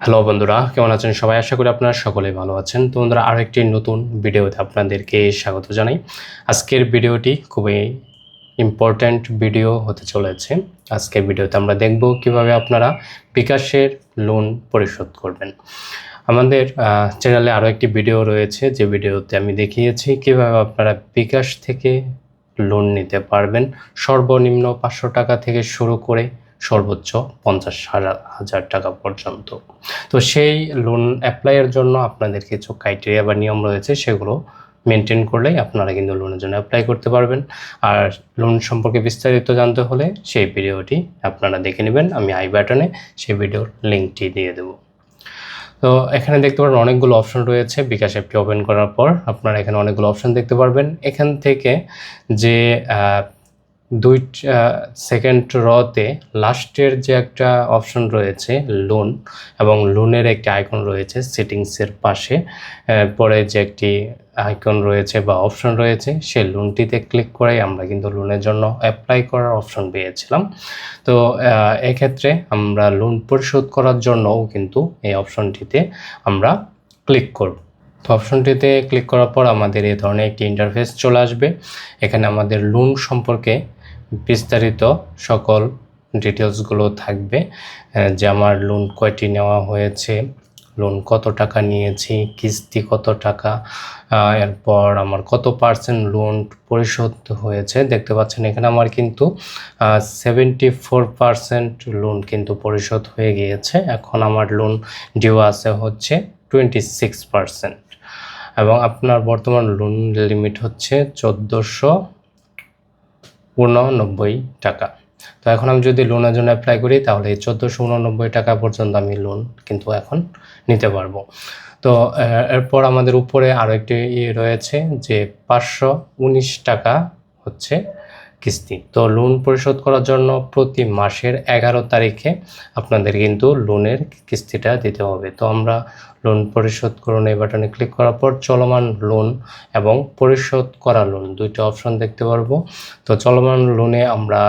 Hello বন্ধুরা, কেমন আছেন সবাই? আশা করি আপনারা সকলেই ভালো আছেন। তো বন্ধুরা, আরও একটি নতুন ভিডিওতে আপনাদেরকে স্বাগত জানাই। আজকের ভিডিওটি খুবই ইম্পর্ট্যান্ট ভিডিও হতে চলেছে। আজকের ভিডিওতে আমরা দেখব কিভাবে আপনারা বিকাশের লোন পরিশোধ করবেন। আমাদের চ্যানেলে আরও একটি ভিডিও রয়েছে, যে ভিডিওতে আমি দেখিয়েছি কিভাবে আপনারা বিকাশ থেকে লোন নিতে পারবেন সর্বনিম্ন 500 টাকা থেকে শুরু করে সর্বোচ্চ 50,000 টাকা পর্যন্ত। তো সেই লোন অ্যাপ্লাইয়ের জন্য আপনাদের কিছু ক্রাইটেরিয়া বা নিয়ম রয়েছে, সেগুলো মেনটেন করলেই আপনারা কিন্তু লোনের জন্য অ্যাপ্লাই করতে পারবেন। আর লোন সম্পর্কে বিস্তারিত জানতে হলে সেই ভিডিওটি আপনারা দেখে নেবেন। আমি আই বাটনে সেই ভিডিওর লিঙ্কটি দিয়ে দেবো। তো এখানে দেখতে পারবেন অনেকগুলো অপশন রয়েছে। বিকাশ অ্যাপটি ওপেন করার পর আপনারা এখানে অনেকগুলো অপশন দেখতে পারবেন। এখান থেকে যে সেকেন্ড রতে লাস্টের যে একটা অপশন রয়েছে লোন, এবং লোনের একটি আইকন রয়েছে সেটিংসের পাশে, পরে যে একটি আইকন রয়েছে বা অপশন রয়েছে, সেই লোনটিতে ক্লিক করেই আমরা কিন্তু লোনের জন্য অ্যাপ্লাই করার অপশন পেয়েছিলাম। তো এক্ষেত্রে আমরা লোন পরিশোধ করার জন্যও কিন্তু এই অপশনটিতে আমরা ক্লিক করব। তো অপশনটিতে ক্লিক করার পর আমাদের এই ধরনের একটি ইন্টারফেস চলে আসবে। এখানে আমাদের লোন সম্পর্কে বিস্তারিত সকল ডিটেলসগুলো থাকবে, যে আমার লোন কয়টি নেওয়া হয়েছে, লোন কত টাকা নিয়েছি, কিস্তি কত টাকা, এরপর আমার কত পার্সেন্ট লোন পরিশোধ হয়েছে। দেখতে পাচ্ছেন এখানে আমার কিন্তু 74% লোন কিন্তু পরিশোধ হয়ে গিয়েছে। এখন আমার লোন ডিউ আছে হচ্ছে 26%, এবং আপনার বর্তমান লোন লিমিট হচ্ছে 1489 টাকা। তো এখন আমি যদি লোনের জন্য অ্যাপ্লাই করি, তাহলে এই 1489 টাকা পর্যন্ত আমি লোন কিন্তু এখন নিতে পারবো। তো এরপর আমাদের উপরে আরও একটি রয়েছে যে 519 টাকা হচ্ছে কিস্তি। তো লোন পরিশোধ করার জন্য প্রতি মাসের 11 তারিখে আপনাদের কিন্তু লোনের কিস্তিটা দিতে হবে। তো আমরা লোন পরিশোধ করুন এই বাটনে ক্লিক করার পর চলমান লোন এবং পরিশোধ করা লোন দুইটা অপশন দেখতে পারবো। তো চলমান লোনে আমরা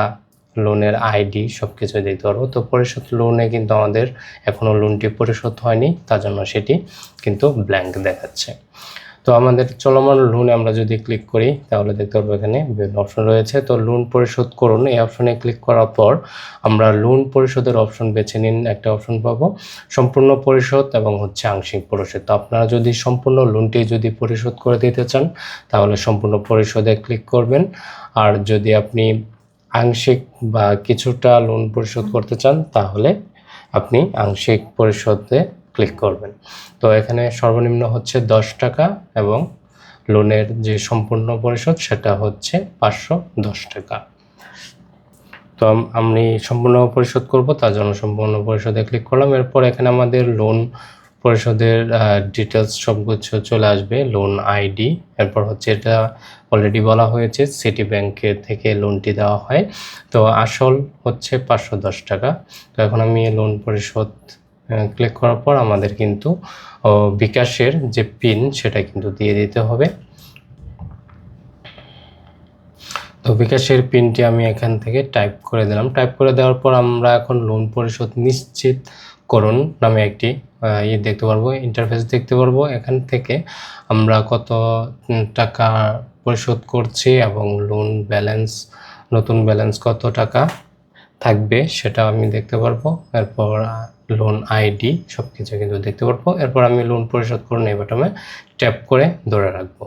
লোনের আইডি সব কিছুই দেখতে পারবো। তো পরিশোধ লোনে কিন্তু আমাদের এখনও লোনটি পরিশোধ হয়নি, তার জন্য সেটি কিন্তু ব্ল্যাঙ্ক দেখাচ্ছে। তো আমাদের চলমান লোনে আমরা যদি ক্লিক করি, তাহলে দেখতে পারবো এখানে বিভিন্ন অপশন রয়েছে। তো লোন পরিশোধ করুন এই অপশনে ক্লিক করার পর আমরা লোন পরিশোধের অপশন বেছে নিন। একটা অপশন পাবো সম্পূর্ণ পরিশোধ এবং হচ্ছে আংশিক পরিশোধ। তো আপনারা যদি সম্পূর্ণ লোনটি যদি পরিশোধ করে দিতে চান, তাহলে সম্পূর্ণ পরিশোধে ক্লিক করবেন। আর যদি আপনি আংশিক বা কিছুটা লোন পরিশোধ করতে চান, তাহলে আপনি আংশিক পরিশোধে ক্লিক করবেন। তো এখানে সর্বনিম্ন হচ্ছে 10 টাকা, এবং লোনের যে সম্পূর্ণ পরিশোধ সেটা হচ্ছে 510 টাকা। তো আমি সম্পূর্ণ পরিশোধ করব, তার জন্য সম্পূর্ণ পরিশোধে ক্লিক করলাম। এরপর এখানে আমাদের লোন পরিশোধের ডিটেলস সব কিছু চলে আসবে, লোন আইডি। এরপর হচ্ছে এটা অলরেডি বলা হয়েছে সিটি ব্যাংকের থেকে লোনটি দেওয়া হয়। তো আসল হচ্ছে 510 টাকা। তো এখন আমি লোন পরিশোধ ক্লিক করার পর আমাদের কিন্তু বিকাশের যে পিন সেটা কিন্তু দিয়ে দিতে হবে। তো বিকাশের পিনটি আমি এখান থেকে টাইপ করে দিলাম। টাইপ করে দেওয়ার পর আমরা এখন লোন পরিশোধ নিশ্চিত করুন নামে একটি দেখতে পারবো, ইন্টারফেস দেখতে পারবো। এখান থেকে আমরা কত টাকা পরিশোধ করছি এবং লোন ব্যালেন্স, নতুন ব্যালেন্স কত টাকা থাকবে সেটা আমি দেখতে পারবো। এরপর লোন আইডি সব কিছু কিন্তু দেখতে পারবো। এরপর আমি লোন পরিশোধ করুন এই বাটনে ট্যাপ করে ধরে রাখবো,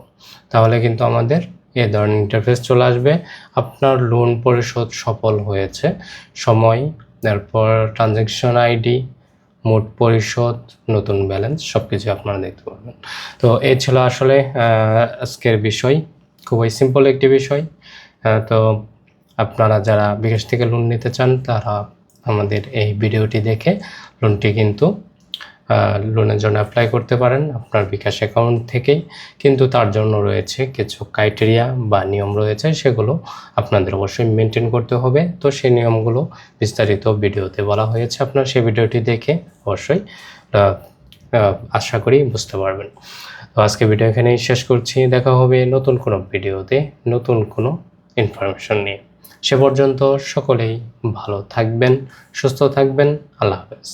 তাহলে কিন্তু আমাদের এই ধরনের ইন্টারফেস চলে আসবে। আপনার লোন পরিশোধ সফল হয়েছে, সময়, এরপর ট্রানজ্যাকশন আইডি, মোট পরিশোধ, নতুন ব্যালেন্স সব কিছু আপনারা দেখতে পারবেন। তো এই ছিল আসলে আজকের বিষয়, খুবই সিম্পল একটি বিষয়। তো আপনারা যারা বিকাশ থেকে লোন নিতে চান, তারা আমাদের এই ভিডিওটি দেখে লোনটি কিন্তু লোনের জন্য অ্যাপ্লাই করতে পারেন আপনার বিকাশ অ্যাকাউন্ট থেকেই। কিন্তু তার জন্য রয়েছে কিছু ক্রাইটেরিয়া বা নিয়ম রয়েছে, সেগুলো আপনাদের অবশ্যই মেনটেন করতে হবে। তো সেই নিয়মগুলো বিস্তারিত ভিডিওতে বলা হয়েছে, আপনারা সেই ভিডিওটি দেখে অবশ্যই আশা করি বুঝতে পারবেন। তো আজকে ভিডিও এখানেই শেষ করছি। দেখা হবে নতুন কোনো ভিডিওতে নতুন কোনো ইনফরমেশন নিয়ে। সে পর্যন্ত সকলেই ভালো থাকবেন, সুস্থ থাকবেন। আল্লাহ হাফেজ।